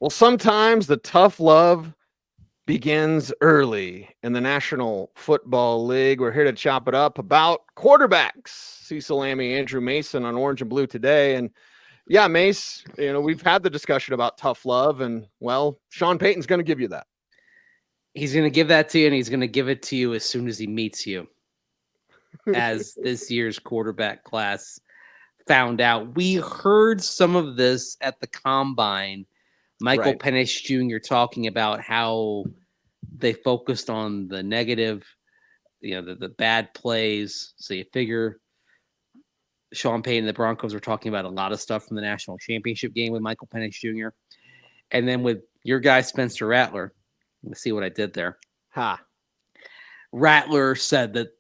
Well, sometimes the tough love begins early in the National Football League. We're here to chop it up about quarterbacks. Cecil, Lammey, Andrew Mason on Orange and Blue today. And yeah, Mace, we've had the discussion about tough love, and well, Sean Payton's going to give you that. He's going to give that to you, and he's going to give it to you as soon as he meets you, as this year's quarterback class found out. We heard some of this at the Combine. Michael Penix Jr. talking about how they focused on the negative, the bad plays. So you figure Sean Payton and the Broncos were talking about a lot of stuff from the national championship game with Michael Penix Jr. And then with your guy, Spencer Rattler. Let's see what I did there. Rattler said that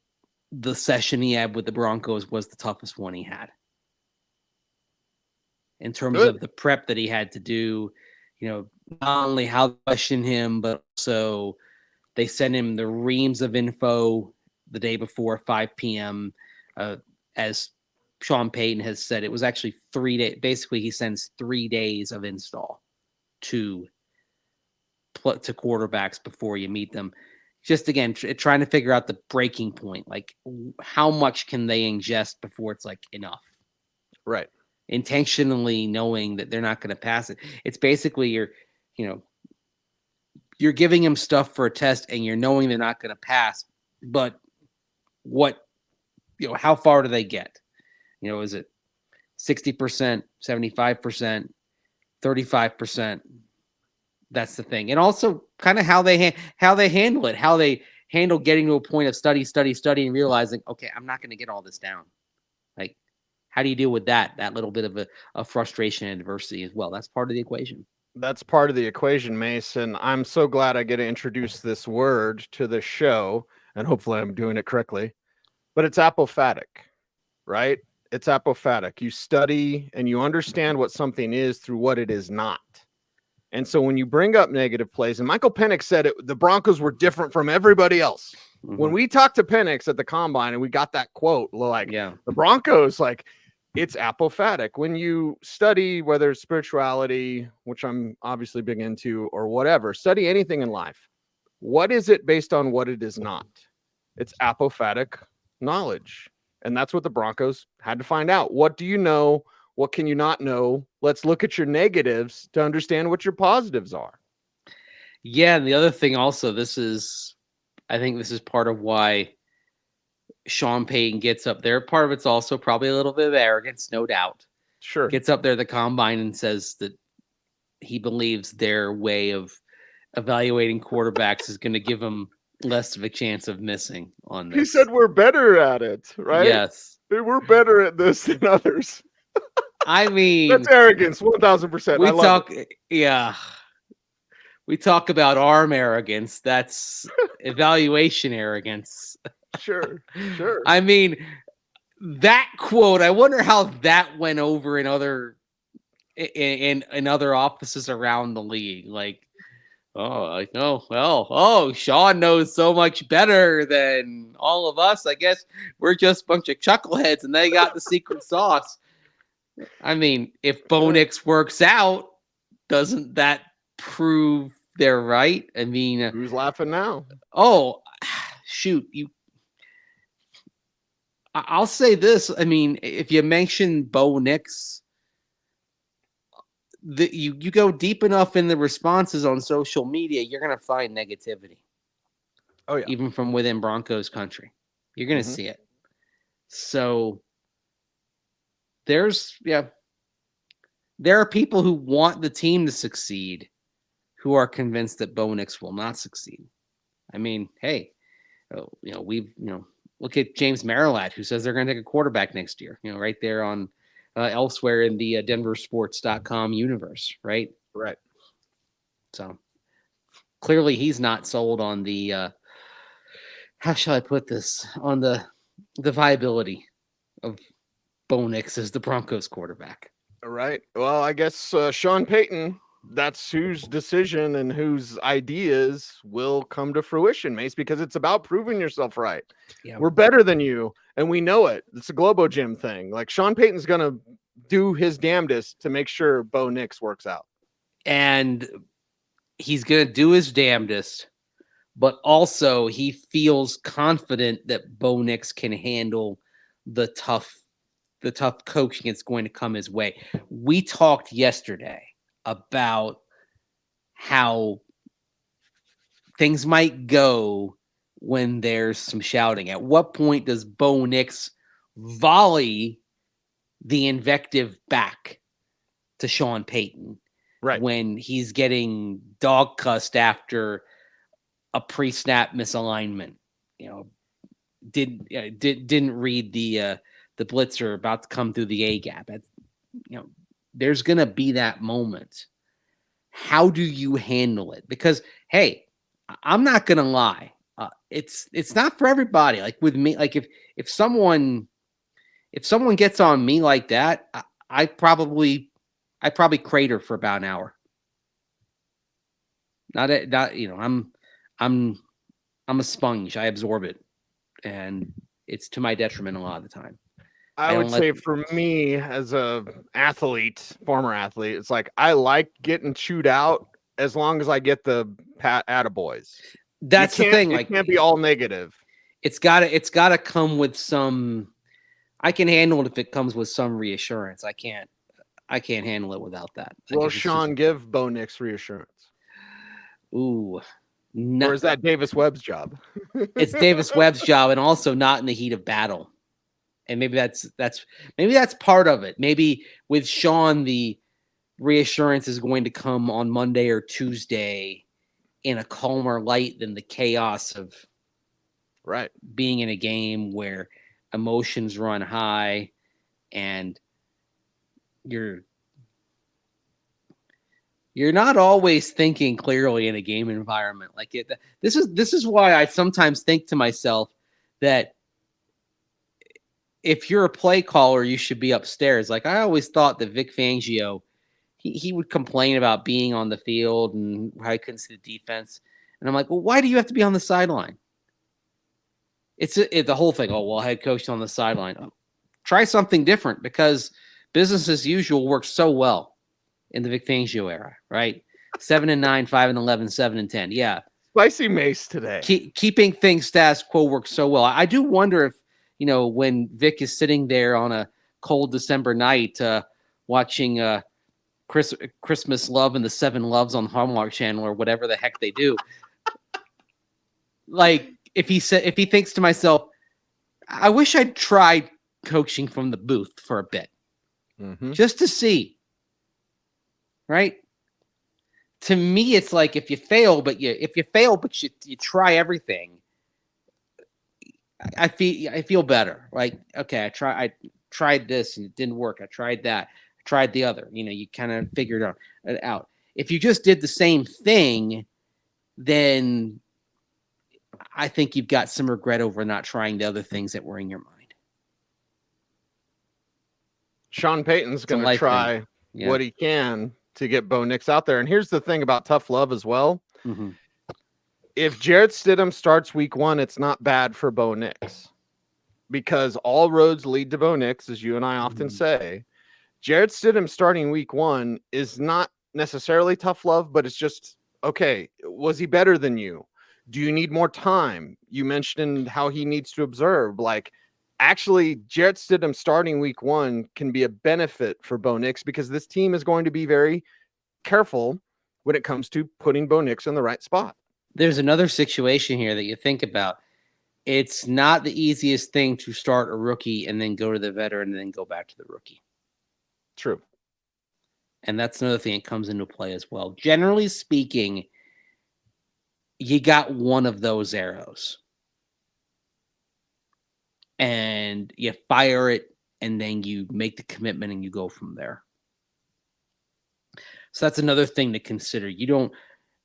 the session he had with the Broncos was the toughest one he had. In terms of the prep that he had to do, not only how they question him, but also they sent him the reams of info the day before 5 p.m. As Sean Payton has said, it was actually 3 days. Basically, he sends 3 days of install to quarterbacks before you meet them. Just, again, trying to figure out the breaking point. Like, how much can they ingest before it's, enough? Right. Intentionally knowing that they're not going to pass it. It's basically you're giving them stuff for a test and you're knowing they're not going to pass, but how far do they get? Is it 60%, 75%, 35%? That's the thing. And also kind of how they handle it, how they handle getting to a point of study and realizing, okay, I'm not going to get all this down. Like, how do you deal with that little bit of a frustration and adversity as well? That's part of the equation. That's part of the equation, Mason. I'm so glad I get to introduce this word to the show, and hopefully I'm doing it correctly. But it's apophatic, right? It's apophatic. You study and you understand what something is through what it is not. And so when you bring up negative plays, and Michael Penix said the Broncos were different from everybody else. Mm-hmm. When we talked to Penix at the Combine and we got that quote, the Broncos, it's apophatic. When you study, whether it's spirituality, which I'm obviously big into, or whatever, study anything in life. What is it based on what it is not? It's apophatic knowledge. And that's what the Broncos had to find out. What do you know? What can you not know? Let's look at your negatives to understand what your positives are. Yeah, and the other thing also, I think this is part of why Sean Payton gets up there. Part of it's also probably a little bit of arrogance, no doubt. Sure. Gets up there at the Combine and says that he believes their way of evaluating quarterbacks is going to give him less of a chance of missing on this. He said we're better at it, right? Yes. We're better at this than others. I mean, that's arrogance, 1,000%. We talk about arm arrogance. That's evaluation arrogance. Sure. I mean, that quote, I wonder how that went over in other offices around the league. Sean knows so much better than all of us. I guess we're just a bunch of chuckleheads and they got the secret sauce. I mean, if Bo Nix works out, doesn't that prove they're right? I mean, who's laughing now? Oh, shoot. I'll say this. I mean, if you mention Bo Nix, you go deep enough in the responses on social media, you're going to find negativity. Oh, yeah. Even from within Broncos country. You're going to see it. So there are people who want the team to succeed who are convinced that Bo Nix will not succeed. I mean, hey, look at James Marilat, who says they're going to take a quarterback next year, right there on elsewhere in the denversports.com universe, right? Right. So clearly he's not sold on the, how shall I put this, on the viability of Bo Nix as the Broncos quarterback. All right. Well, I guess Sean Payton, that's whose decision and whose ideas will come to fruition, Mace, because it's about proving yourself right. Yeah. We're better than you, and we know it. It's a Globo Gym thing. Sean Payton's going to do his damnedest to make sure Bo Nix works out. And he's going to do his damnedest, but also he feels confident that Bo Nix can handle the tough coaching that's going to come his way. We talked yesterday about how things might go when there's some shouting. At what point does Bo Nix volley the invective back to Sean Payton when he's getting dog cussed after a pre-snap misalignment? Didn't read the blitzer about to come through the A gap. There's gonna be that moment. How do you handle it? Because hey, I'm not gonna lie, it's not for everybody. Like with me, like if someone gets on me like that, I probably crater for about an hour. Not I'm a sponge. I absorb it, and it's to my detriment a lot of the time. I would say for me as a former athlete, it's like I like getting chewed out as long as I get the pat attaboys. That's the thing. It can't be all negative. It's gotta come with some. I can handle it if it comes with some reassurance. I can't handle it without that. Will Sean give Bo Nix reassurance? Ooh. Or is that Davis Webb's job? It's Davis Webb's job, and also not in the heat of battle. And maybe that's part of it. Maybe with Sean, the reassurance is going to come on Monday or Tuesday in a calmer light than the chaos of being in a game where emotions run high and you're not always thinking clearly in a game environment like it. This is why I sometimes think to myself that if you're a play caller, you should be upstairs. Like I always thought that Vic Fangio, he would complain about being on the field and how he couldn't see the defense. And I'm like, well, why do you have to be on the sideline? It's the whole thing. Oh, well, head coach on the sideline. Oh, try something different, because business as usual works so well in the Vic Fangio era, right? 7-9, 5-11, 7-10. Yeah. Spicy Mace today. Keeping things status quo works so well. I do wonder if, when Vic is sitting there on a cold December night watching Christmas Love and the Seven Loves on Hallmark Channel or whatever the heck they do, like if he thinks to myself, I wish I'd tried coaching from the booth for a bit, just to see, right? To me, it's like if you fail, but you try everything. I feel better. Like, okay, I tried this and it didn't work. I tried that. I tried the other. You kind of figured it out. If you just did the same thing, then I think you've got some regret over not trying the other things that were in your mind. Sean Payton's going to try what he can to get Bo Nix out there. And here's the thing about tough love as well. Mm-hmm. If Jarrett Stidham starts week 1, it's not bad for Bo Nix, because all roads lead to Bo Nix, as you and I often say. Jarrett Stidham starting week 1 is not necessarily tough love, but it's just, okay, was he better than you? Do you need more time? You mentioned how he needs to observe. Like, actually, Jarrett Stidham starting week 1 can be a benefit for Bo Nix, because this team is going to be very careful when it comes to putting Bo Nix in the right spot. There's another situation here that you think about. It's not the easiest thing to start a rookie and then go to the veteran and then go back to the rookie. True. And that's another thing that comes into play as well. Generally speaking, you got one of those arrows. And you fire it, and then you make the commitment and you go from there. So that's another thing to consider.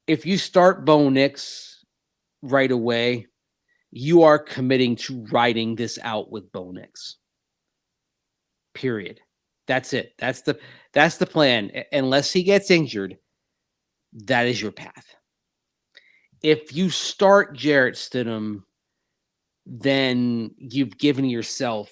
If you start Bo Nix right away, you are committing to riding this out with Bo Nix. Period. That's it. That's the plan. Unless he gets injured, that is your path. If you start Jarrett Stidham, then you've given yourself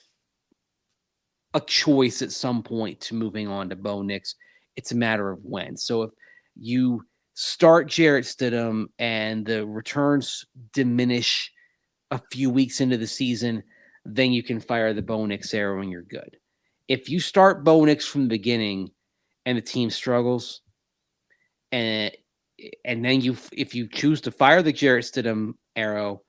a choice at some point to moving on to Bo Nix. It's a matter of when. So you start Jarrett Stidham and the returns diminish a few weeks into the season, then you can fire the Bo Nix arrow and you're good. If you start Bo Nix from the beginning and the team struggles, and then if you choose to fire the Jarrett Stidham arrow,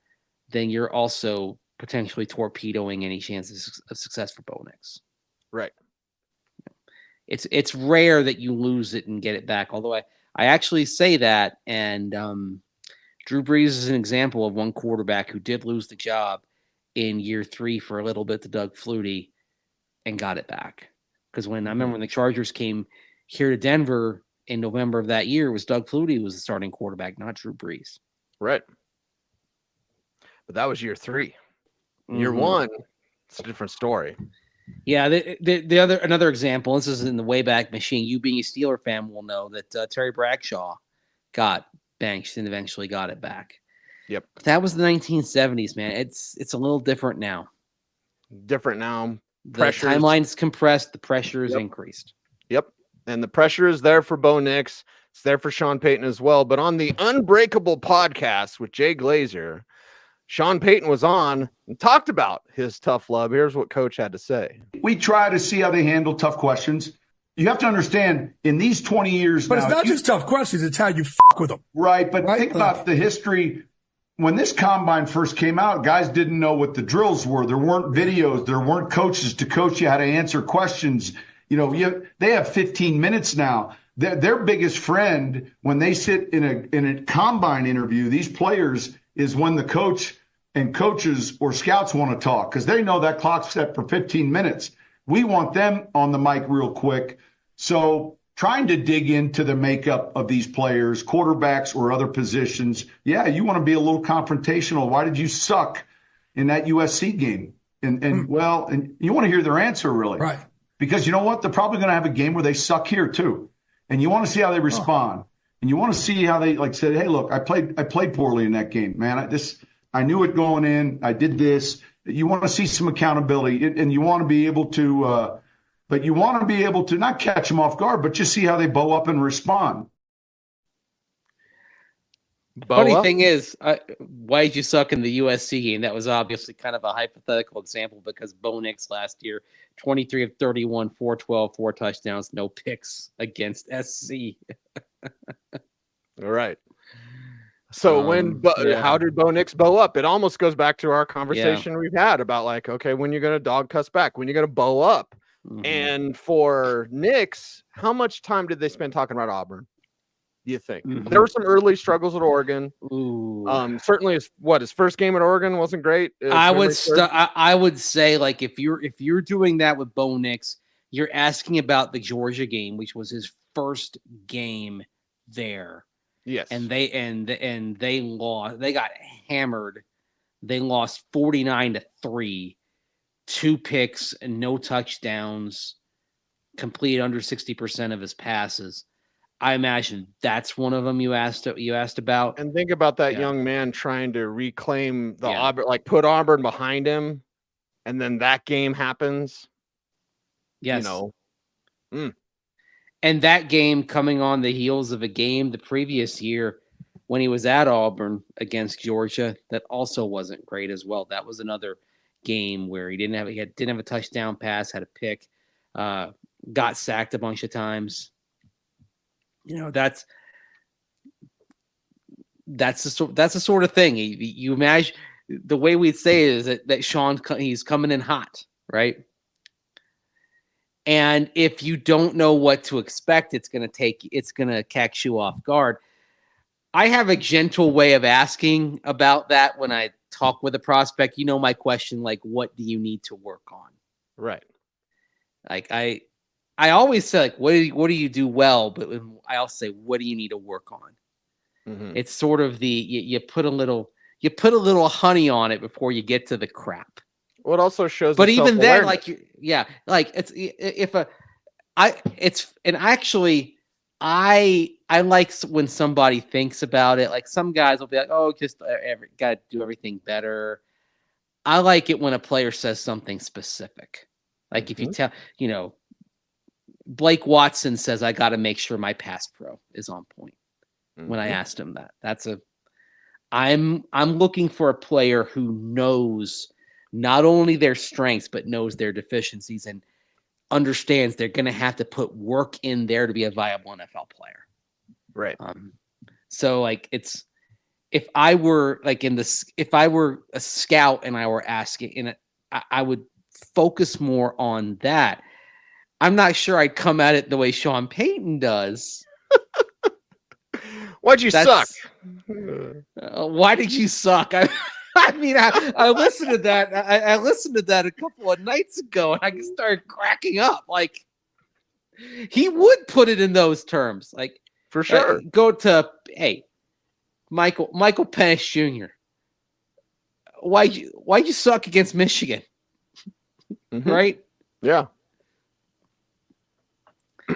then you're also potentially torpedoing any chances of success for Bo Nix. Right. It's rare that you lose it and get it back. Although I actually say that, and Drew Brees is an example of one quarterback who did lose the job in year 3 for a little bit to Doug Flutie and got it back. Because I remember when the Chargers came here to Denver in November of that year, it was Doug Flutie who was the starting quarterback, not Drew Brees. Right. But that was year 3. Year 1, it's a different story. Yeah, another example. This is in the Wayback Machine. You being a Steeler fan will know that Terry Bradshaw got benched and eventually got it back. Yep. But that was the 1970s, man. It's a little different now. The timeline's compressed. The pressure is increased. Yep. And the pressure is there for Bo Nix. It's there for Sean Payton as well. But on the Unbreakable podcast with Jay Glazer, Sean Payton was on and talked about his tough love. Here's what Coach had to say. We try to see how they handle tough questions. You have to understand, in these 20 years but now... But it's not just tough questions, it's how you fuck with them. Right, but think about the history. When this combine first came out, guys didn't know what the drills were. There weren't videos. There weren't coaches to coach you how to answer questions. They have 15 minutes now. Their biggest friend, when they sit in a combine interview, these players, is when the coach and coaches or scouts want to talk, because they know that clock's set for 15 minutes. We want them on the mic real quick. So trying to dig into the makeup of these players, quarterbacks or other positions, you want to be a little confrontational. Why did you suck in that USC game? And you want to hear their answer, really. Right. Because you know what? They're probably going to have a game where they suck here, too. And you want to see how they respond. And you want to see how they said, hey, look, I played poorly in that game, man. I knew it going in. I did this. You want to see some accountability, and you want to be able to but you want to be able to not catch them off guard, but just see how they bow up and respond. Funny thing is, why did you suck in the USC game? That was obviously kind of a hypothetical example because Bo Nix last year, 23 of 31, 412, 4 touchdowns, no picks against SC. All right. So how did Bo Nix bow up? It almost goes back to our conversation we've had about when you're going to dog cuss back, when you're going to bow up. Mm-hmm. And for Nix, how much time did they spend talking about Auburn? Do you think? Mm-hmm. There were some early struggles at Oregon. Ooh. Certainly his first game at Oregon wasn't great. I would say if you're doing that with Bo Nix, you're asking about the Georgia game, which was his first game there. Yes. And they lost. They got hammered. They lost 49-3, 2 picks and no touchdowns, completed under 60% of his passes. I imagine that's one of them you asked about. And think about that young man trying to reclaim the Auburn, put Auburn behind him, and then that game happens. Yes. And that game coming on the heels of a game the previous year when he was at Auburn against Georgia that also wasn't great as well. That was another game where he didn't have a touchdown pass, had a pick, got sacked a bunch of times. That's the sort of thing. You imagine the way we'd say it is that Sean, he's coming in hot, right? And if you don't know what to expect, it's going to catch you off guard. I have a gentle way of asking about that when I talk with a prospect. My question, what do you need to work on? Right. I always say, what do you do well? But I also say, what do you need to work on? Mm-hmm. It's sort of you put a little honey on it before you get to the crap. What also shows, but even then, I like when somebody thinks about it. Like some guys will be like, "Oh, just got to do everything better." I like it when a player says something specific. Like if you tell, Blake Watson says, I got to make sure my pass pro is on point. When I asked him that, I'm looking for a player who knows not only their strengths, but knows their deficiencies and understands they're going to have to put work in there to be a viable NFL player. Right. So like if I were a scout and I were asking, and I would focus more on that. I'm not sure I'd come at it the way Sean Payton does. Why'd you suck? Why did you suck? I mean, I listened to that. I listened to that a couple of nights ago, and I just started cracking up. Like, he would put it in those terms. Like, for sure. Go to Michael Penix Jr. Why'd you suck against Michigan? Mm-hmm. Right? Yeah.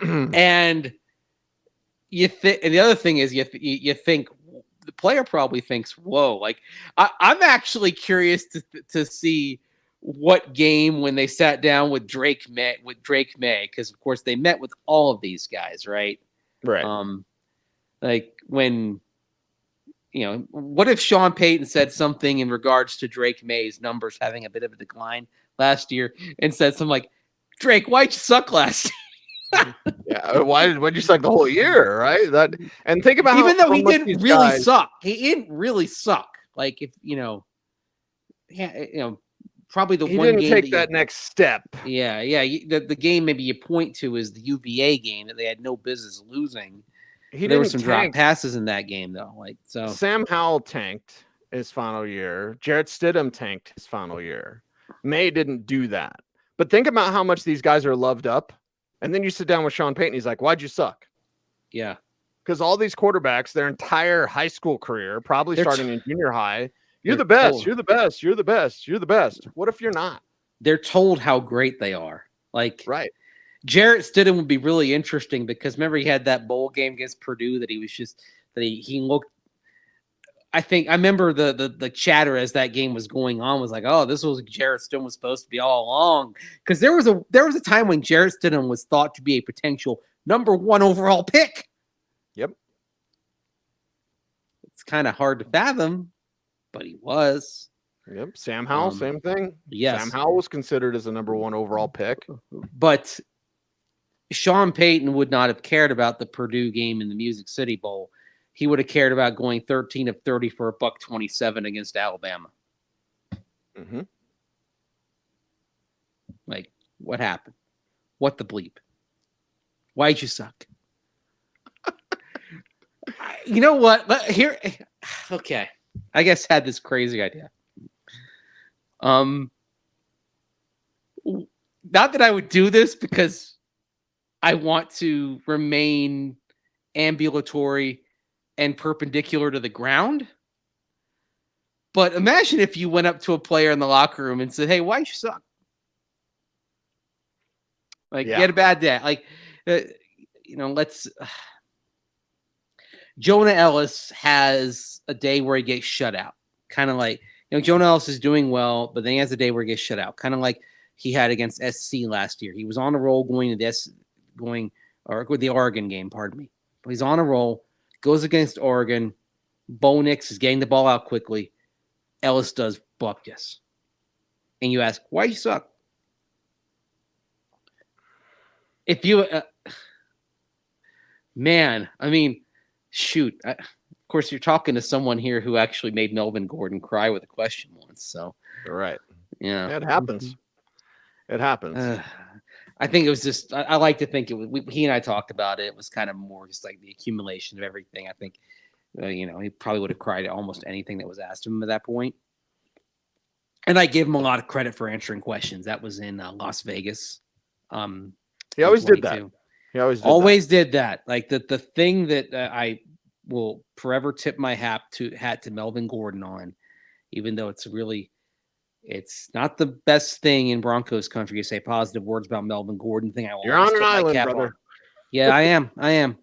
And and the other thing is you think the player probably thinks, whoa, like I'm actually curious to see what game when they sat down with Drake May, because of course they met with all of these guys, right? Right. Like when, what if Sean Payton said something in regards to Drake May's numbers having a bit of a decline last year and said something like, Drake, why'd you suck last year? Yeah, why'd you suck the whole year, right? And think about even though he didn't really suck. He didn't really suck. Like if probably the he one didn't game take that next step. Yeah. The game maybe you point to is the UVA game that they had no business losing. There were some drop passes in that game though. Like so, Sam Howell tanked his final year. Jarrett Stidham tanked his final year. May didn't do that. But think about how much these guys are loved up. And then you sit down with Sean Payton. He's like, why'd you suck? Yeah. Because all these quarterbacks, their entire high school career, probably starting in junior high, you're the best. You're the best. You're the best. You're the best. What if you're not? They're told how great they are. Like, right. Jarrett Stidham would be really interesting because remember he had that bowl game against Purdue that he was just that he looked. I remember the chatter as that game was going on was like, oh, this was Jarrett Stidham was supposed to be all along, because there was a time when Jarrett Stidham was thought to be a potential number 1 overall pick. Yep. It's kind of hard to fathom, but he was. Yep. Sam Howell, same thing. Yes. Sam Howell was considered as a number 1 overall pick. But Sean Payton would not have cared about the Purdue game in the Music City Bowl. He would have cared about going 13 of 30 for $127 against Alabama. Mm-hmm. Like, what happened? What the bleep? Why'd you suck? You know what? Here, okay. I guess had this crazy idea. Not that I would do this because I want to remain ambulatory and perpendicular to the ground. But imagine if you went up to a player in the locker room and said, hey, why'd you suck? Like, you had a bad day. Like, let's... Jonah Ellis has a day where he gets shut out. Kind of like, Jonah Ellis is doing well, but then he has a day where he gets shut out. Kind of like he had against SC last year. He was on a roll with the Oregon game, pardon me. But he's on a roll, goes against Oregon. Bo Nix is getting the ball out quickly. Ellis does buckus. And you ask, why you suck? If you, shoot. Of course, you're talking to someone here who actually made Melvin Gordon cry with a question once. So, right. Yeah. It happens. It happens. I think it was just, I like to think it was, he and I talked about it. It was kind of more just like the accumulation of everything. I think, he probably would have cried at almost anything that was asked of him at that point. And I give him a lot of credit for answering questions. That was in Las Vegas. He always did that. He always did that. Like the thing that I will forever tip my hat to Melvin Gordon on, even though it's not the best thing in Broncos country to say positive words about Melvin Gordon. You're on an island, brother. On. Yeah, I am.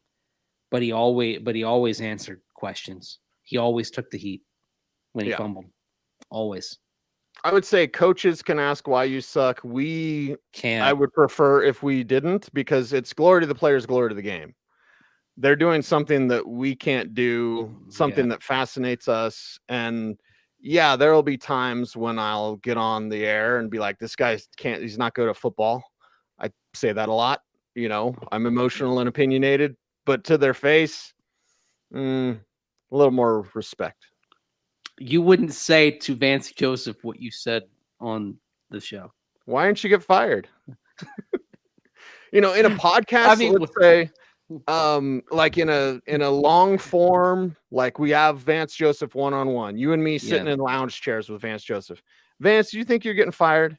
But he always answered questions. He always took the heat when he fumbled. Always. I would say coaches can ask why you suck. I Can't. would prefer if we didn't, because it's glory to the players, glory to the game. They're doing something that we can't do, something that fascinates us. And yeah, there will be times when I'll get on the air and be like, this guy he's not good at football. I say that a lot. I'm emotional and opinionated, but to their face, a little more respect. You wouldn't say to Vance Joseph what you said on the show. Why didn't you get fired? In a podcast, I mean, let's say, like in a long form, like we have Vance Joseph one-on-one, you and me sitting in lounge chairs with Vance Joseph. Vance, do you think you're getting fired?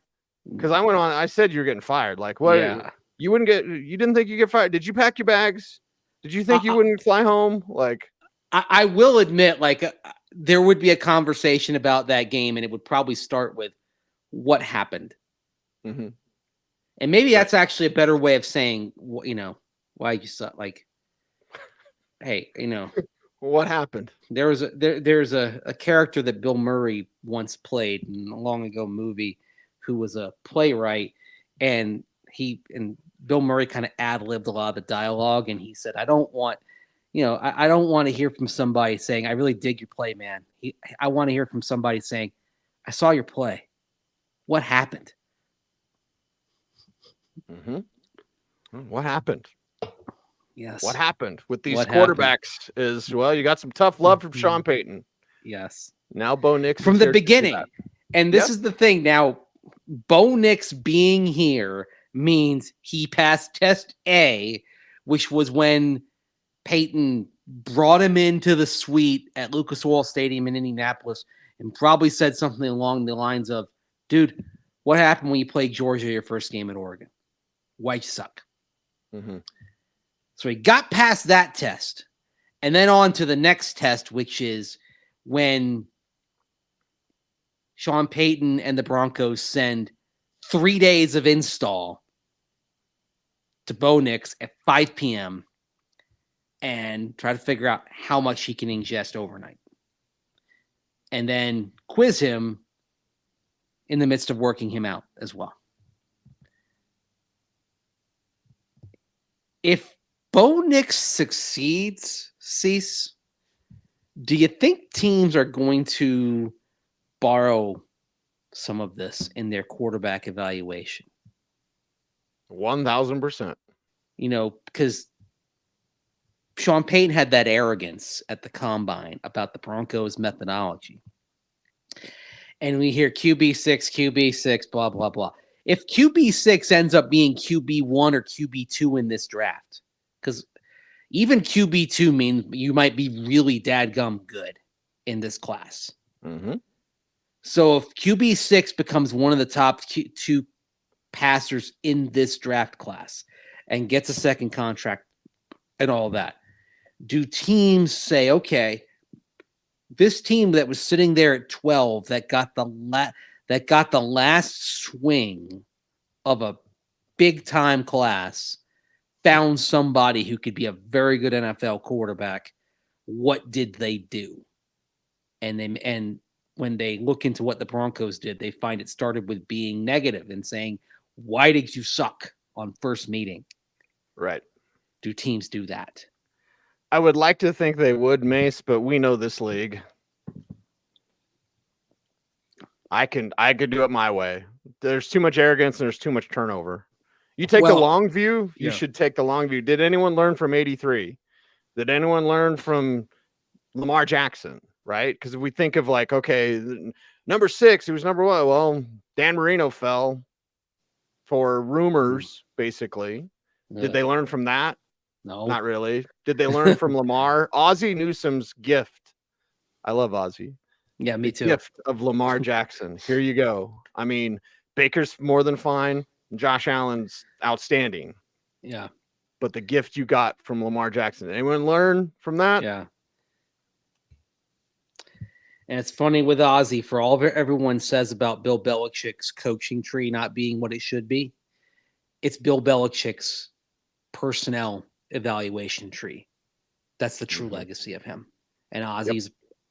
Because I said you're getting fired. Like, what? Yeah. You didn't think you get fired? Did you pack your bags? Did you think you wouldn't fly home? Like, I will admit, like, there would be a conversation about that game, and it would probably start with what happened. Mm-hmm. And maybe that's actually a better way of saying, why you suck. Like, hey, what happened? There's a character that Bill Murray once played in a long ago movie, who was a playwright, and Bill Murray kind of ad-libbed a lot of the dialogue, and he said, I don't want to hear from somebody saying, I really dig your play, man. I want to hear from somebody saying, I saw your play. What happened? Mm-hmm. What happened? Yes. What happened with these quarterbacks is, well, you got some tough love from Sean Payton. Yes. Now Bo Nix from the beginning. And this is the thing. Now, Bo Nix being here means he passed test A, which was when Payton brought him into the suite at Lucas Oil Stadium in Indianapolis and probably said something along the lines of, dude, what happened when you played Georgia your first game at Oregon? Why'd you suck? Mm-hmm. So he got past that test and then on to the next test, which is when Sean Payton and the Broncos send 3 days of install to Bo Nix at 5 p.m. and try to figure out how much he can ingest overnight. And then quiz him in the midst of working him out as well. If Bo Nix succeeds, Cease, do you think teams are going to borrow some of this in their quarterback evaluation? 1,000%. Because Sean Payton had that arrogance at the combine about the Broncos methodology. And we hear QB6, blah, blah, blah. If QB6 ends up being QB1 or QB2 in this draft, because even QB2 means you might be really dadgum good in this class. Mm-hmm. So if QB6 becomes one of the top two passers in this draft class and gets a second contract and all that, do teams say, okay, this team that was sitting there at 12 that got the last swing of a big time class found somebody who could be a very good NFL quarterback. What did they do? And when they look into what the Broncos did, they find it started with being negative and saying, why did you suck on first meeting? Right. Do teams do that? I would like to think they would, Mace, but we know this league. I could do it my way. There's too much arrogance and there's too much turnover. You take the long view, you should take the long view. Did anyone learn from 83? Did anyone learn from Lamar Jackson? Right? Because if we think of like, okay, number 6, he was number 1. Well, Dan Marino fell for rumors, basically. Did they learn from that? No. Not really. Did they learn from Lamar? Ozzie Newsome's gift. I love Ozzie. Yeah, me too. Gift of Lamar Jackson. Here you go. I mean, Baker's more than fine. Josh Allen's outstanding. Yeah. But the gift you got from Lamar Jackson. Anyone learn from that? Yeah. And it's funny with Ozzie, for all of it everyone says about Bill Belichick's coaching tree not being what it should be, it's Bill Belichick's personnel evaluation tree. That's the true legacy of him. And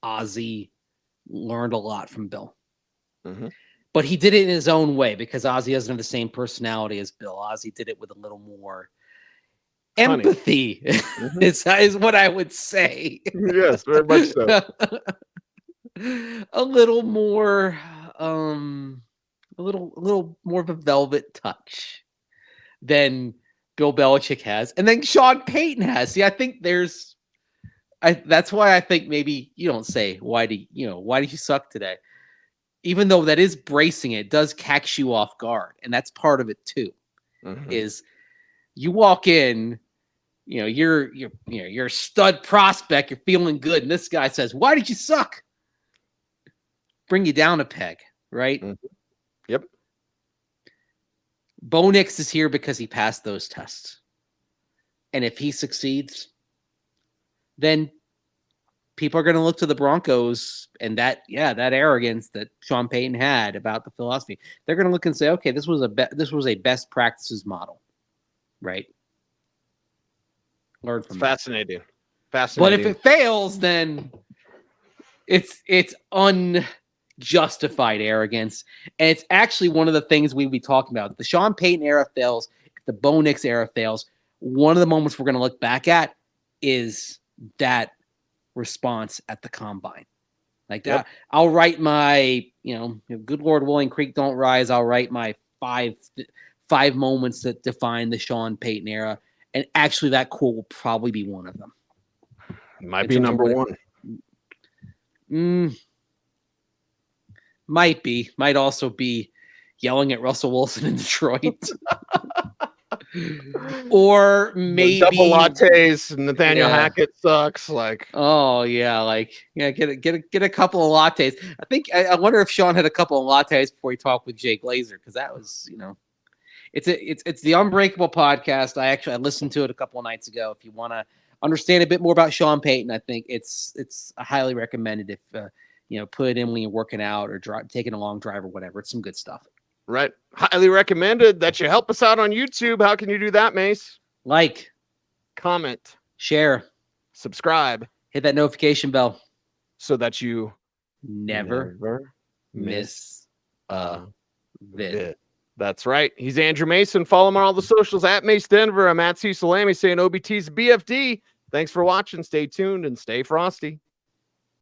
Ozzie learned a lot from Bill. Mm-hmm. But he did it in his own way because Ozzy doesn't have the same personality as Bill. Ozzy did it with a little more empathy, is what I would say. Yes, very much so. A little more, a little more of a velvet touch than Bill Belichick has, and then Sean Payton has. See, I think that's why I think maybe you don't say why did you suck today, even though that is bracing it does catch you off guard, and that's part of it too. Is you walk in, you're a stud prospect, you're feeling good, and this guy says, "Why did you suck?" Bring you down a peg, right? Yep. Bo Nix is here because he passed those tests. And if he succeeds, then people are going to look to the Broncos and that arrogance that Sean Payton had about the philosophy. They're going to look and say, okay, this was a best practices model, right? Learn from Fascinating. But if it fails, then it's unjustified arrogance. And it's actually one of the things we'll be talking about. The Sean Payton era fails, if the Bo Nix era fails, one of the moments we're going to look back at is that response at the combine. Like that, I'll write my, good Lord willing, creek don't rise. I'll write my five moments that define the Sean Payton era. And actually that quote will probably be one of them. Might be number one. Might be. Might also be yelling at Russell Wilson in Detroit. Or maybe double lattes. Nathaniel Hackett sucks. Get a couple of lattes. I wonder if Sean had a couple of lattes before he talked with Jay Glazer, because that was, it's the Unbreakable podcast. I listened to it a couple of nights ago. If you want to understand a bit more about Sean Payton, I think it's highly recommended if put it in when you're working out or taking a long drive or whatever. It's some good stuff. Right. Highly recommended that you help us out on YouTube. How can you do that, Mace? Like, comment, share, subscribe, hit that notification bell so that you never miss a vid. That's right. He's Andrew Mason. Follow him on all the socials at Mace Denver. I'm at Cecil Lammey saying OBT's BFD. Thanks for watching. Stay tuned and stay frosty.